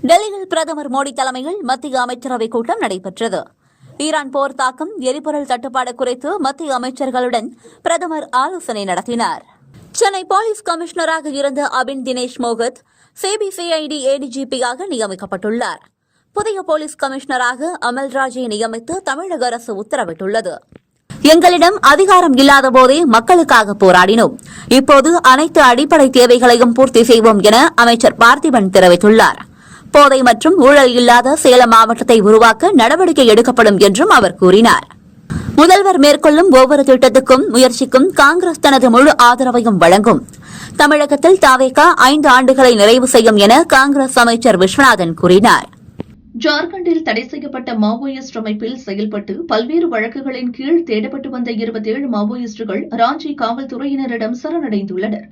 டெல்லியில் பிரதமர் மோடி தலைமையில் மத்திய அமைச்சரவைக் கூட்டம் நடைபெற்றது. ஈரான் போர் தாக்கம், எரிபொருள் தட்டுப்பாடு குறித்து மத்திய அமைச்சர்களுடன் பிரதமர் ஆலோசனை நடத்தினார். சென்னை போலீஸ் கமிஷனராக இருந்த அபின் தினேஷ் மோகத் சிபிசிஐடி ஏடிஜிபியாக நியமிக்கப்பட்டுள்ளார். புதிய போலீஸ் கமிஷனராக அமல்ராஜை நியமித்து தமிழக அரசு உத்தரவிட்டுள்ளது. எங்களிடம் அதிகாரம் இல்லாத போதே மக்களுக்காக போராடினோம். இப்போது அனைத்து அடிப்படை தேவைகளையும் பூர்த்தி செய்வோம் என அமைச்சர் பார்த்திபன் தெரிவித்துள்ளார். போதை மற்றும் ஊழல் இல்லாத சேலம் மாவட்டத்தை உருவாக்க நடவடிக்கை எடுக்கப்படும் என்றும் அவர் கூறினார். முதல்வர் மேற்கொள்ளும் ஒவ்வொரு திட்டத்துக்கும் முயற்சிக்கும் காங்கிரஸ் தனது முழு ஆதரவையும் வழங்கும். தமிழகத்தில் தவேக 5 ஆண்டுகளை நிறைவு செய்யும் என காங்கிரஸ் அமைச்சர் விஸ்வநாதன் கூறினார். ஜார்க்கண்டில் தடை செய்யப்பட்ட மாவோயிஸ்ட் அமைப்பில் செயல்பட்டு பல்வேறு வழக்குகளின் கீழ் தேடப்பட்டு வந்த 27 மாவோயிஸ்டுகள் ராஞ்சி காவல்துறையினரிடம் சரணடைந்துள்ளனர்.